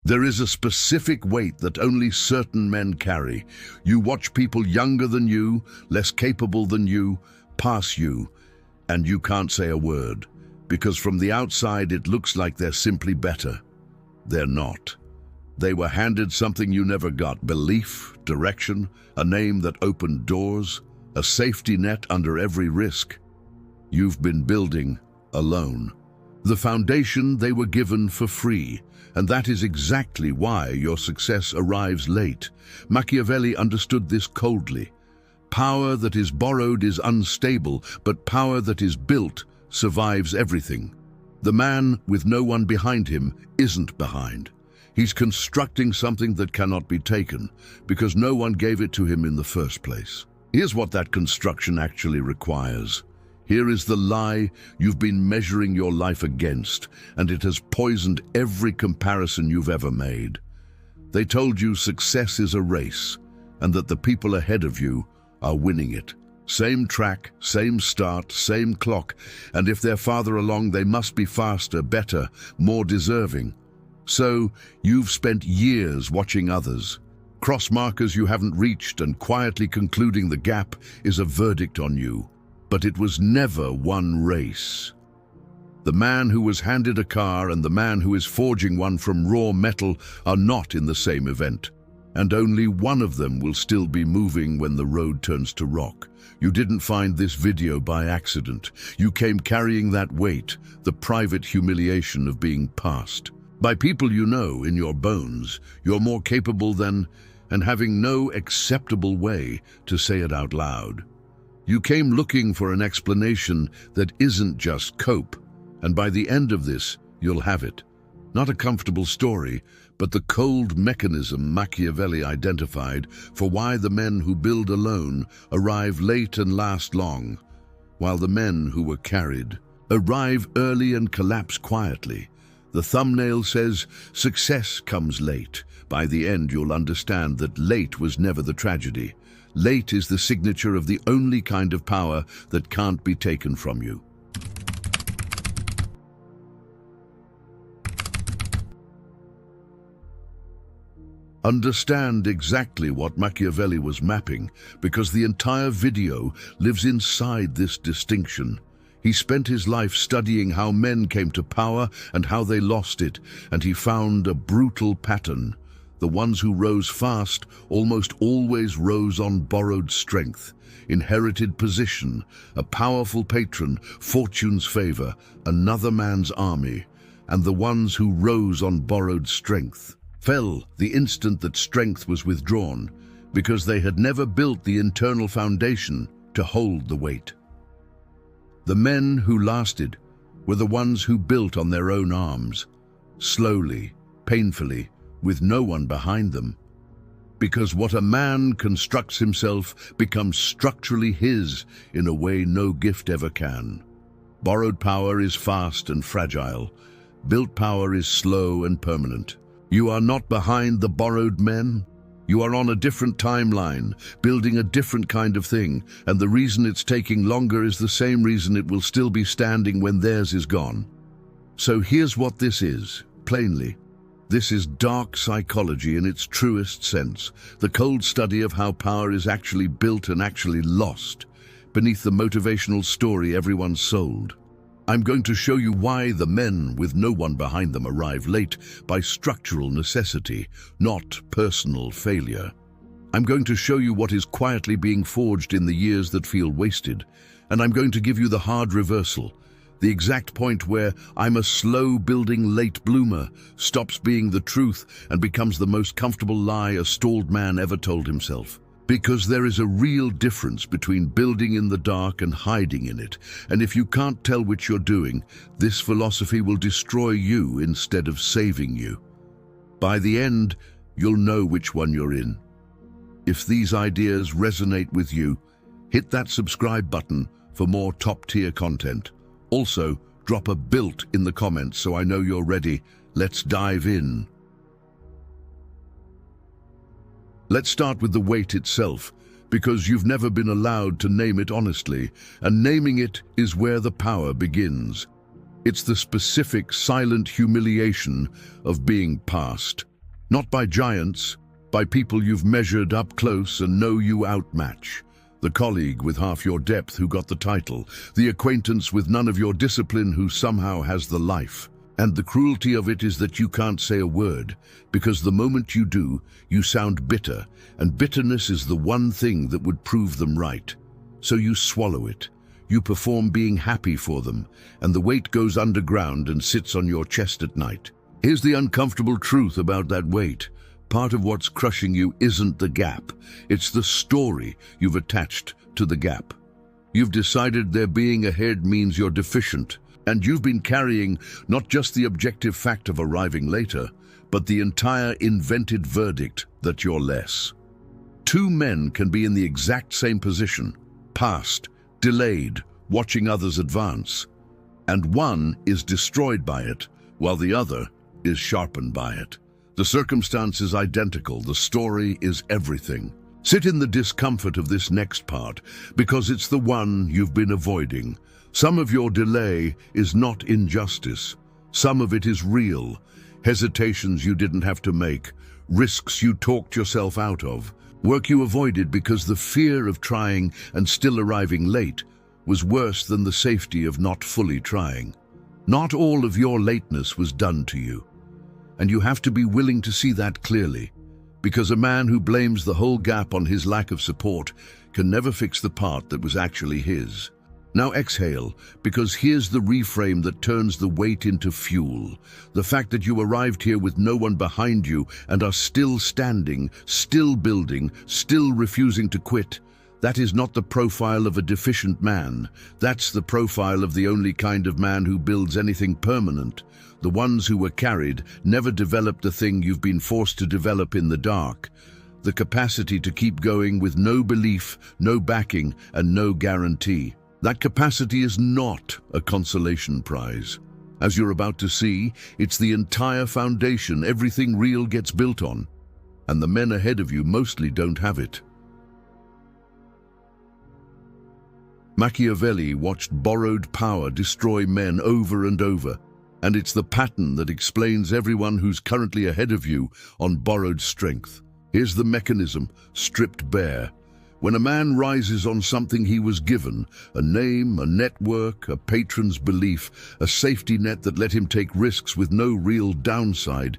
There is a specific weight that only certain men carry. You watch people younger than you, less capable than you, pass you, and you can't say a word, because from the outside it looks like they're simply better. They're not. They were handed something you never got: belief, direction, a name that opened doors, a safety net under every risk. You've been building alone. The foundation they were given for free, and that is exactly why your success arrives late. Machiavelli understood this coldly. Power that is borrowed is unstable, but power that is built survives everything. The man with no one behind him isn't behind. He's constructing something that cannot be taken, because no one gave it to him in the first place. Here's what that construction actually requires. Here is the lie you've been measuring your life against, and it has poisoned every comparison you've ever made. They told you success is a race, and that the people ahead of you are winning it. Same track, same start, same clock, and if they're farther along, they must be faster, better, more deserving. So you've spent years watching others, cross markers you haven't reached, and quietly concluding the gap is a verdict on you. But it was never one race. The man who was handed a car and the man who is forging one from raw metal are not in the same event, and only one of them will still be moving when the road turns to rock. You didn't find this video by accident. You came carrying that weight, the private humiliation of being passed. By people you know in your bones, you're more capable than, and having no acceptable way to say it out loud. You came looking for an explanation that isn't just cope, and by the end of this, you'll have it. Not a comfortable story, but the cold mechanism Machiavelli identified for why the men who build alone arrive late and last long, while the men who were carried arrive early and collapse quietly. The thumbnail says, "Success comes late." By the end, you'll understand that late was never the tragedy. Late is the signature of the only kind of power that can't be taken from you. Understand exactly what Machiavelli was mapping, because the entire video lives inside this distinction. He spent his life studying how men came to power and how they lost it, and he found a brutal pattern. The ones who rose fast almost always rose on borrowed strength, inherited position, a powerful patron, fortune's favor, another man's army, and the ones who rose on borrowed strength fell the instant that strength was withdrawn, because they had never built the internal foundation to hold the weight. The men who lasted were the ones who built on their own arms, slowly, painfully, with no one behind them. Because what a man constructs himself becomes structurally his in a way no gift ever can. Borrowed power is fast and fragile. Built power is slow and permanent. You are not behind the borrowed men. You are on a different timeline, building a different kind of thing, and the reason it's taking longer is the same reason it will still be standing when theirs is gone. So here's what this is, plainly. This is dark psychology in its truest sense, the cold study of how power is actually built and actually lost, beneath the motivational story everyone's sold. I'm going to show you why the men with no one behind them arrive late by structural necessity, not personal failure. I'm going to show you what is quietly being forged in the years that feel wasted, and I'm going to give you the hard reversal, the exact point where "I'm a slow-building late bloomer" stops being the truth and becomes the most comfortable lie a stalled man ever told himself. Because there is a real difference between building in the dark and hiding in it, and if you can't tell which you're doing, this philosophy will destroy you instead of saving you. By the end, you'll know which one you're in. If these ideas resonate with you, hit that subscribe button for more top-tier content. Also, drop a "built" in the comments so I know you're ready. Let's dive in. Let's start with the weight itself, because you've never been allowed to name it honestly, and naming it is where the power begins. It's the specific, silent humiliation of being passed. Not by giants, by people you've measured up close and know you outmatch. The colleague with half your depth who got the title, the acquaintance with none of your discipline who somehow has the life. And the cruelty of it is that you can't say a word, because the moment you do, you sound bitter, and bitterness is the one thing that would prove them right. So you swallow it. You perform being happy for them, and the weight goes underground and sits on your chest at night. Here's the uncomfortable truth about that weight. Part of what's crushing you isn't the gap. It's the story you've attached to the gap. You've decided their being ahead means you're deficient, and you've been carrying not just the objective fact of arriving later, but the entire invented verdict that you're less. Two men can be in the exact same position, past, delayed, watching others advance, and one is destroyed by it, while the other is sharpened by it. The circumstance is identical, the story is everything. Sit in the discomfort of this next part, because it's the one you've been avoiding. Some of your delay is not injustice. Some of it is real. Hesitations you didn't have to make, risks you talked yourself out of, work you avoided because the fear of trying and still arriving late was worse than the safety of not fully trying. Not all of your lateness was done to you. And you have to be willing to see that clearly, because a man who blames the whole gap on his lack of support can never fix the part that was actually his. Now exhale, because here's the reframe that turns the weight into fuel. The fact that you arrived here with no one behind you and are still standing, still building, still refusing to quit. That is not the profile of a deficient man. That's the profile of the only kind of man who builds anything permanent. The ones who were carried never developed the thing you've been forced to develop in the dark. The capacity to keep going with no belief, no backing, and no guarantee. That capacity is not a consolation prize. As you're about to see, it's the entire foundation everything real gets built on. And the men ahead of you mostly don't have it. Machiavelli watched borrowed power destroy men over and over, and it's the pattern that explains everyone who's currently ahead of you on borrowed strength. Here's the mechanism, stripped bare. When a man rises on something he was given, a name, a network, a patron's belief, a safety net that let him take risks with no real downside,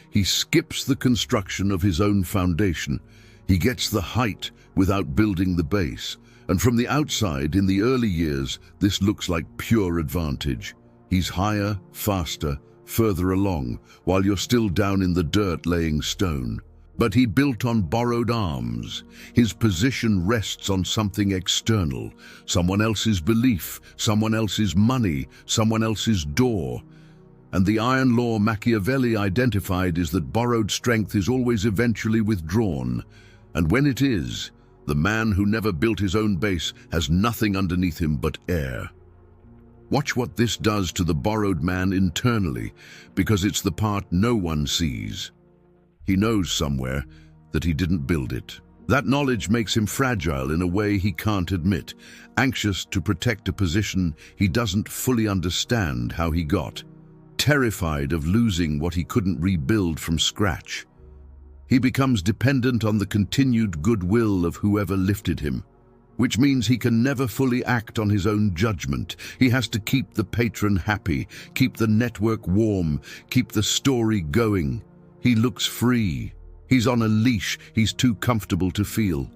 he skips the construction of his own foundation. He gets the height without building the base. And from the outside, in the early years, this looks like pure advantage. He's higher, faster, further along, while you're still down in the dirt laying stone. But he built on borrowed arms. His position rests on something external, someone else's belief, someone else's money, someone else's door. And the iron law Machiavelli identified is that borrowed strength is always eventually withdrawn. And when it is, the man who never built his own base has nothing underneath him but air. Watch what this does to the borrowed man internally, because it's the part no one sees. He knows somewhere that he didn't build it. That knowledge makes him fragile in a way he can't admit, anxious to protect a position he doesn't fully understand how he got, terrified of losing what he couldn't rebuild from scratch. He becomes dependent on the continued goodwill of whoever lifted him, which means he can never fully act on his own judgment. He has to keep the patron happy, keep the network warm, keep the story going. He looks free. He's on a leash he's too comfortable to feel.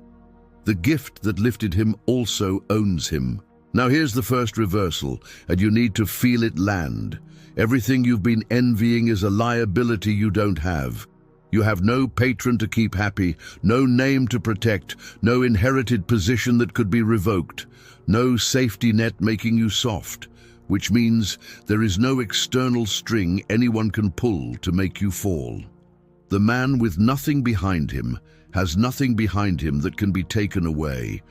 The gift that lifted him also owns him. Now here's the first reversal, and you need to feel it land. Everything you've been envying is a liability you don't have. You have no patron to keep happy, no name to protect, no inherited position that could be revoked, no safety net making you soft, which means there is no external string anyone can pull to make you fall. The man with nothing behind him has nothing behind him that can be taken away.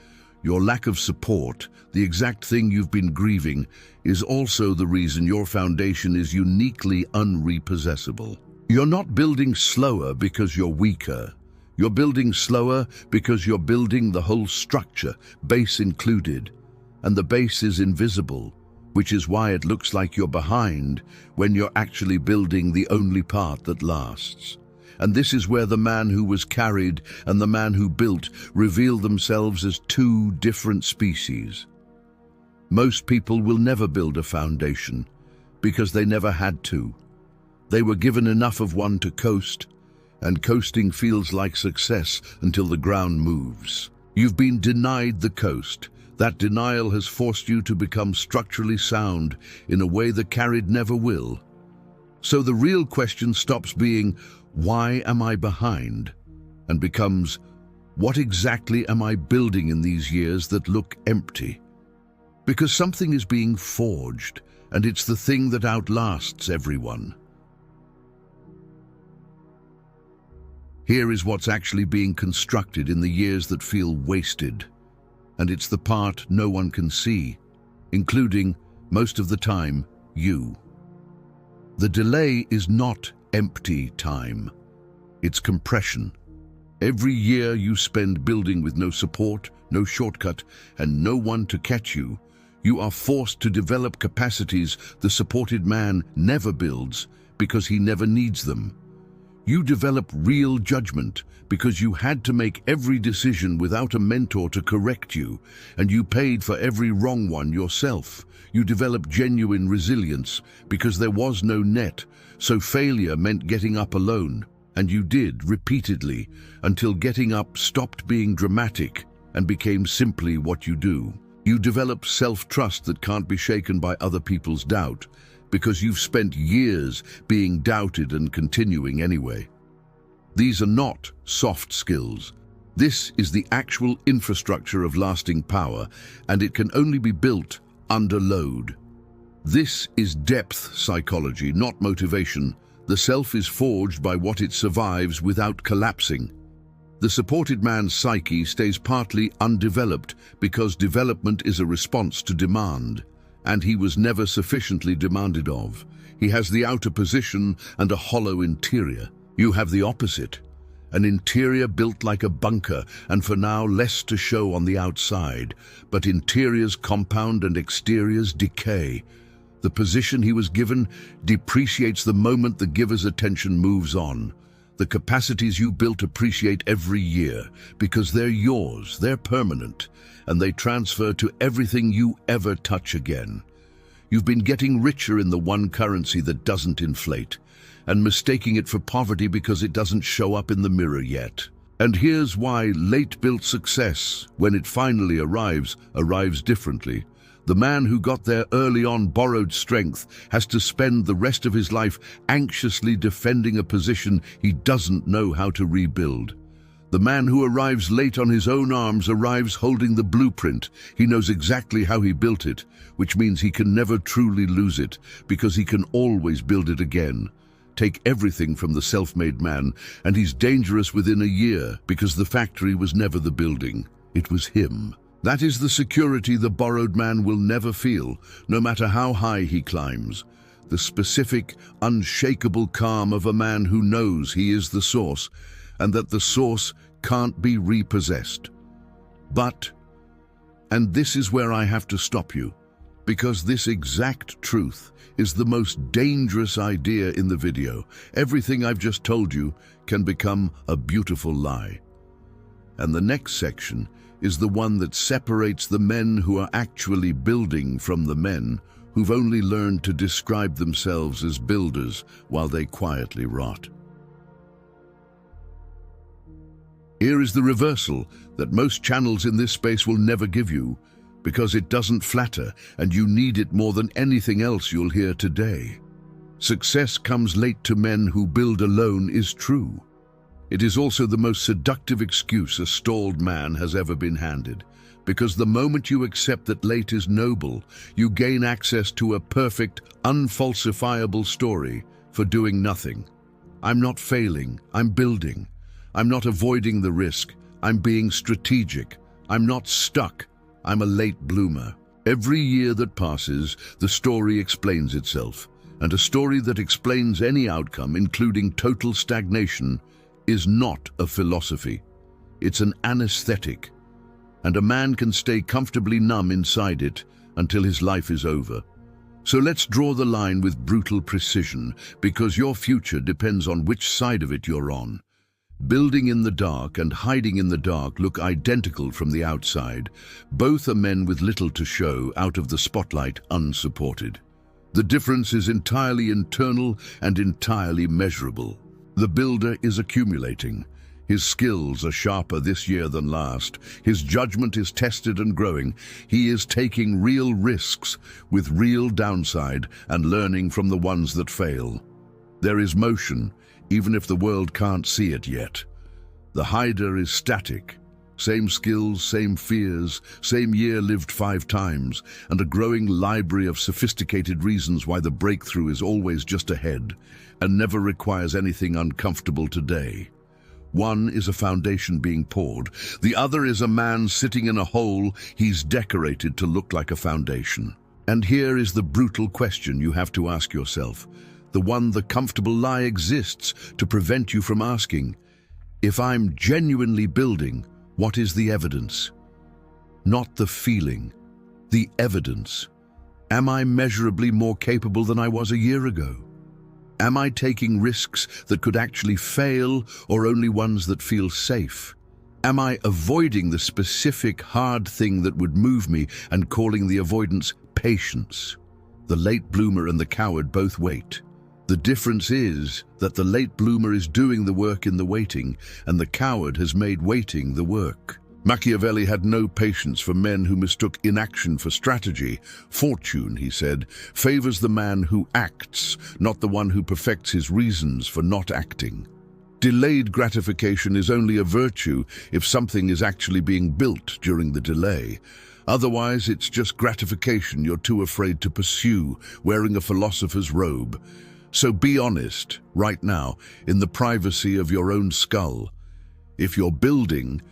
Your lack of support, the exact thing you've been grieving, is also the reason your foundation is uniquely unrepossessable. You're not building slower because you're weaker. You're building slower because you're building the whole structure, base included. And the base is invisible, which is why it looks like you're behind when you're actually building the only part that lasts. And this is where the man who was carried and the man who built reveal themselves as two different species. Most people will never build a foundation because they never had to. They were given enough of one to coast, and coasting feels like success until the ground moves. You've been denied the coast. That denial has forced you to become structurally sound in a way the carried never will. So the real question stops being, why am I behind? And becomes, what exactly am I building in these years that look empty? Because something is being forged, and it's the thing that outlasts everyone. Here is what's actually being constructed in the years that feel wasted. And it's the part no one can see, including, most of the time, you. The delay is not empty time. It's compression. Every year you spend building with no support, no shortcut, and no one to catch you, you are forced to develop capacities the supported man never builds because he never needs them. You develop real judgment because you had to make every decision without a mentor to correct you, and you paid for every wrong one yourself. You develop genuine resilience because there was no net, so failure meant getting up alone. And you did, repeatedly, until getting up stopped being dramatic and became simply what you do. You develop self-trust that can't be shaken by other people's doubt, because you've spent years being doubted and continuing anyway. These are not soft skills. This is the actual infrastructure of lasting power, and it can only be built under load. This is depth psychology, not motivation. The self is forged by what it survives without collapsing. The supported man's psyche stays partly undeveloped because development is a response to demand, and he was never sufficiently demanded of. He has the outer position and a hollow interior. You have the opposite, an interior built like a bunker, and for now less to show on the outside, but interiors compound and exteriors decay. The position he was given depreciates the moment the giver's attention moves on. The capacities you built appreciate every year because they're yours, they're permanent, and they transfer to everything you ever touch again. You've been getting richer in the one currency that doesn't inflate, and mistaking it for poverty because it doesn't show up in the mirror yet. And here's why late-built success, when it finally arrives differently. The man who got there early on borrowed strength has to spend the rest of his life anxiously defending a position he doesn't know how to rebuild. The man who arrives late on his own arms arrives holding the blueprint. He knows exactly how he built it, which means he can never truly lose it, because he can always build it again. Take everything from the self-made man, and he's dangerous within a year because the factory was never the building. It was him. That is the security the borrowed man will never feel, no matter how high he climbs. The specific, unshakable calm of a man who knows he is the source, and that the source can't be repossessed. But, and this is where I have to stop you, because this exact truth is the most dangerous idea in the video. Everything I've just told you can become a beautiful lie. And the next section is the one that separates the men who are actually building from the men who've only learned to describe themselves as builders while they quietly rot. Here is the reversal that most channels in this space will never give you, because it doesn't flatter and you need it more than anything else you'll hear today. Success comes late to men who build alone is true. It is also the most seductive excuse a stalled man has ever been handed, because the moment you accept that late is noble, you gain access to a perfect, unfalsifiable story for doing nothing. I'm not failing, I'm building. I'm not avoiding the risk, I'm being strategic. I'm not stuck, I'm a late bloomer. Every year that passes, the story explains itself, and a story that explains any outcome, including total stagnation, is not a philosophy. It's an anesthetic, and a man can stay comfortably numb inside it until his life is over. So let's draw the line with brutal precision, because your future depends on which side of it you're on. Building in the dark and hiding in the dark look identical from the outside. Both are men with little to show, out of the spotlight, unsupported. The difference is entirely internal and entirely measurable. The builder is accumulating. His skills are sharper this year than last. His judgment is tested and growing. He is taking real risks with real downside and learning from the ones that fail. There is motion, even if the world can't see it yet. The hider is static. Same skills, same fears, same year lived 5 times, and a growing library of sophisticated reasons why the breakthrough is always just ahead and never requires anything uncomfortable today. One is a foundation being poured. The other is a man sitting in a hole he's decorated to look like a foundation. And here is the brutal question you have to ask yourself, the one the comfortable lie exists to prevent you from asking. If I'm genuinely building, what is the evidence? Not the feeling, the evidence. Am I measurably more capable than I was a year ago? Am I taking risks that could actually fail, or only ones that feel safe? Am I avoiding the specific hard thing that would move me and calling the avoidance patience? The late bloomer and the coward both wait. The difference is that the late bloomer is doing the work in the waiting, and the coward has made waiting the work. Machiavelli had no patience for men who mistook inaction for strategy. Fortune, he said, favors the man who acts, not the one who perfects his reasons for not acting. Delayed gratification is only a virtue if something is actually being built during the delay. Otherwise, it's just gratification you're too afraid to pursue, wearing a philosopher's robe. So be honest, right now, in the privacy of your own skull. If you're building,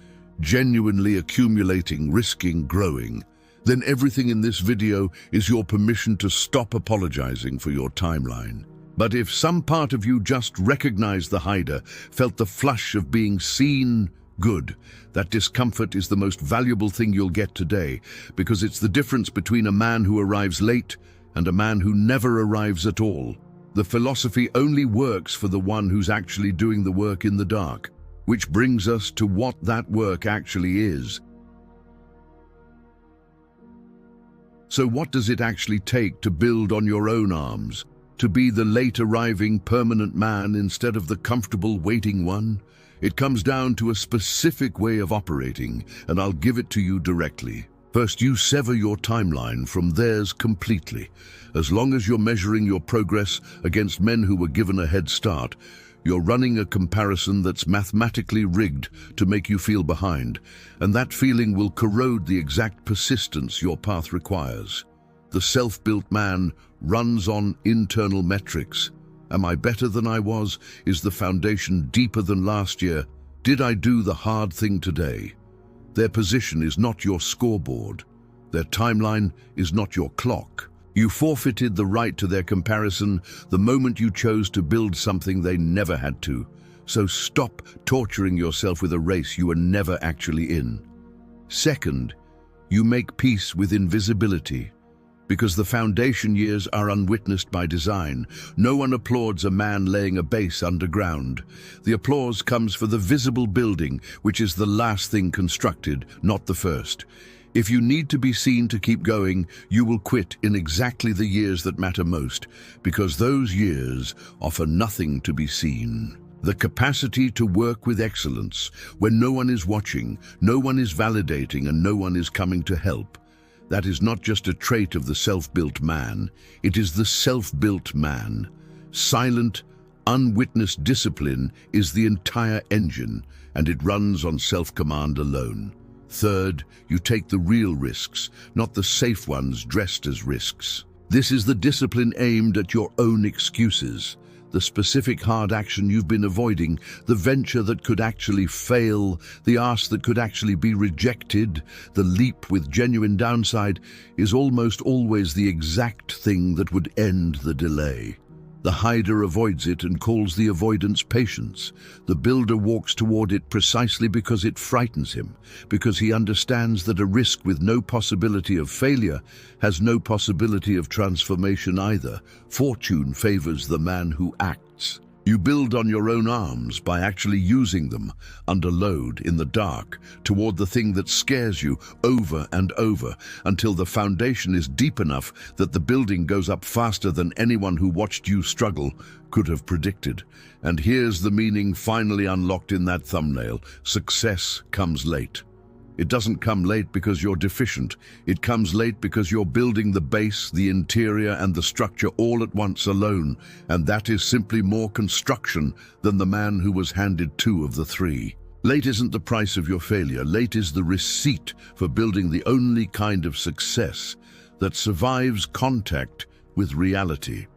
genuinely accumulating, risking, growing, then everything in this video is your permission to stop apologizing for your timeline. But if some part of you just recognized the hider, felt the flush of being seen, good. That discomfort is the most valuable thing you'll get today, because it's the difference between a man who arrives late and a man who never arrives at all. The philosophy only works for the one who's actually doing the work in the dark. Which brings us to what that work actually is. So what does it actually take to build on your own arms? To be the late arriving permanent man instead of the comfortable waiting one? It comes down to a specific way of operating, and I'll give it to you directly. First, you sever your timeline from theirs completely. As long as you're measuring your progress against men who were given a head start, you're running a comparison that's mathematically rigged to make you feel behind, and that feeling will corrode the exact persistence your path requires. The self-built man runs on internal metrics. Am I better than I was? Is the foundation deeper than last year? Did I do the hard thing today? Their position is not your scoreboard. Their timeline is not your clock. You forfeited the right to their comparison the moment you chose to build something they never had to. So stop torturing yourself with a race you were never actually in. Second, you make peace with invisibility. Because the foundation years are unwitnessed by design, no one applauds a man laying a base underground. The applause comes for the visible building, which is the last thing constructed, not the first. If you need to be seen to keep going, you will quit in exactly the years that matter most, because those years offer nothing to be seen. The capacity to work with excellence, when no one is watching, no one is validating, and no one is coming to help. That is not just a trait of the self-built man, it is the self-built man. Silent, unwitnessed discipline is the entire engine, and it runs on self-command alone. Third, you take the real risks, not the safe ones dressed as risks. This is the discipline aimed at your own excuses, the specific hard action you've been avoiding, the venture that could actually fail, the ask that could actually be rejected, the leap with genuine downside is almost always the exact thing that would end the delay. The hider avoids it and calls the avoidance patience. The builder walks toward it precisely because it frightens him, because he understands that a risk with no possibility of failure has no possibility of transformation either. Fortune favors the man who acts. You build on your own arms by actually using them under load in the dark toward the thing that scares you over and over until the foundation is deep enough that the building goes up faster than anyone who watched you struggle could have predicted. And here's the meaning finally unlocked in that thumbnail. Success comes late. It doesn't come late because you're deficient. It comes late because you're building the base, the interior, and the structure all at once alone, and that is simply more construction than the man who was handed 2 of the 3. Late isn't the price of your failure. Late is the receipt for building the only kind of success that survives contact with reality.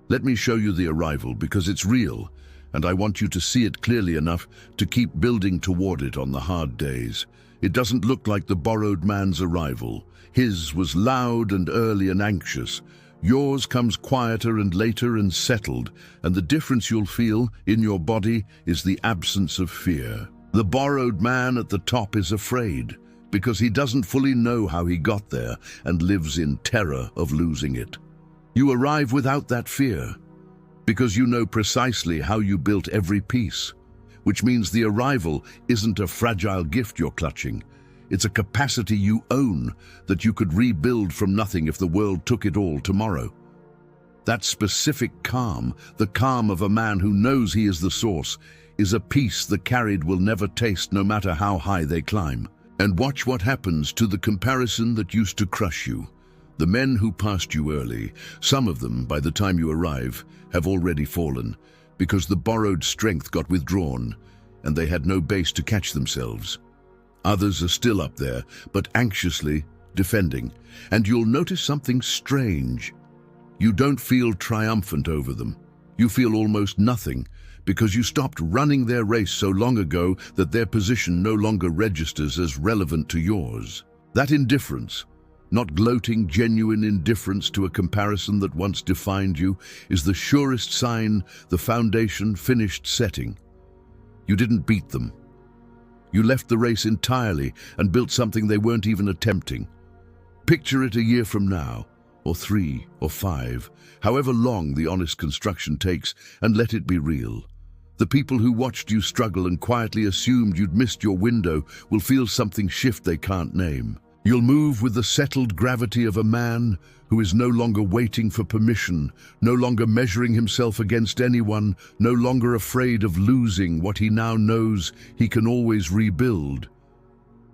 Let me show you the arrival because it's real, and I want you to see it clearly enough to keep building toward it on the hard days. It doesn't look like the borrowed man's arrival. His was loud and early and anxious. Yours comes quieter and later and settled, and the difference you'll feel in your body is the absence of fear. The borrowed man at the top is afraid because he doesn't fully know how he got there and lives in terror of losing it. You arrive without that fear, because you know precisely how you built every piece, which means the arrival isn't a fragile gift you're clutching. It's a capacity you own that you could rebuild from nothing if the world took it all tomorrow. That specific calm, the calm of a man who knows he is the source, is a peace the carried will never taste no matter how high they climb. And watch what happens to the comparison that used to crush you. The men who passed you early, some of them, by the time you arrive, have already fallen, because the borrowed strength got withdrawn, and they had no base to catch themselves. Others are still up there, but anxiously defending, and you'll notice something strange. You don't feel triumphant over them. You feel almost nothing, because you stopped running their race so long ago that their position no longer registers as relevant to yours. That indifference, not gloating, genuine indifference to a comparison that once defined you, is the surest sign the foundation finished setting. You didn't beat them. You left the race entirely and built something they weren't even attempting. Picture it a year from now, or 3 or 5, however long the honest construction takes, and let it be real. The people who watched you struggle and quietly assumed you'd missed your window will feel something shift they can't name. You'll move with the settled gravity of a man who is no longer waiting for permission, no longer measuring himself against anyone, no longer afraid of losing what he now knows he can always rebuild.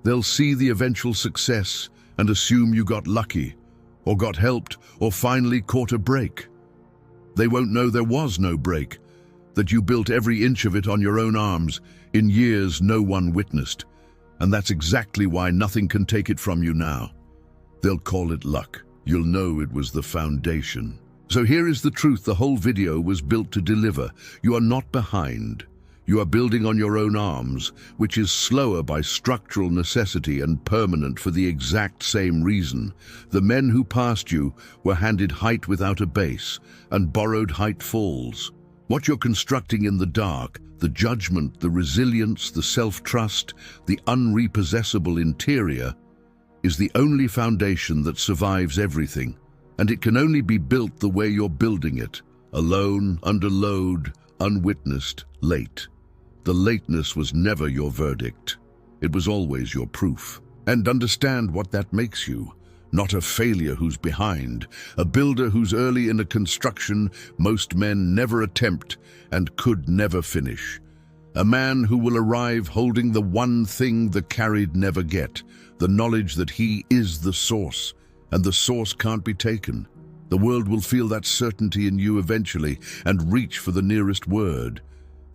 They'll see the eventual success and assume you got lucky, or got helped, or finally caught a break. They won't know there was no break, that you built every inch of it on your own arms in years no one witnessed. And that's exactly why nothing can take it from you now. They'll call it luck. You'll know it was the foundation. So here is the truth the whole video was built to deliver. You are not behind. You are building on your own arms, which is slower by structural necessity and permanent for the exact same reason. The men who passed you were handed height without a base, and borrowed height falls. What you're constructing in the dark, the judgment, the resilience, the self-trust, the unrepossessable interior, is the only foundation that survives everything. And it can only be built the way you're building it, alone, under load, unwitnessed, late. The lateness was never your verdict. It was always your proof. And understand what that makes you. Not a failure who's behind, a builder who's early in a construction most men never attempt and could never finish. A man who will arrive holding the one thing the carried never get, the knowledge that he is the source, and the source can't be taken. The world will feel that certainty in you eventually and reach for the nearest word.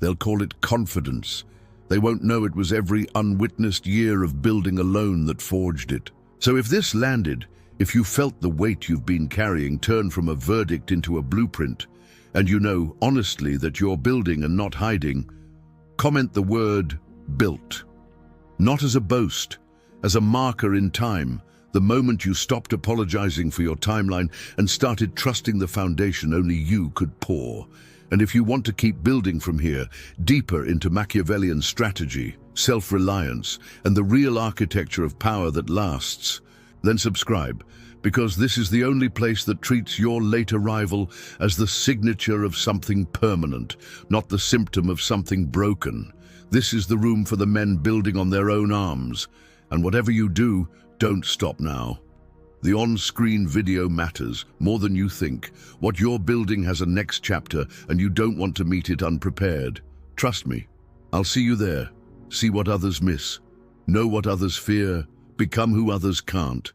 They'll call it confidence. They won't know it was every unwitnessed year of building alone that forged it. So if this landed, if you felt the weight you've been carrying turn from a verdict into a blueprint, and you know honestly that you're building and not hiding, comment the word built. Not as a boast, as a marker in time The moment you stopped apologizing for your timeline and started trusting the foundation only you could pour. And if you want to keep building from here, deeper into Machiavellian strategy, self-reliance, and the real architecture of power that lasts, then subscribe, because this is the only place that treats your late arrival as the signature of something permanent, not the symptom of something broken. This is the room for the men building on their own arms. And whatever you do, don't stop now. The on-screen video matters more than you think. What you're building has a next chapter, and you don't want to meet it unprepared. Trust me. I'll see you there. See what others miss. Know what others fear. Become who others can't.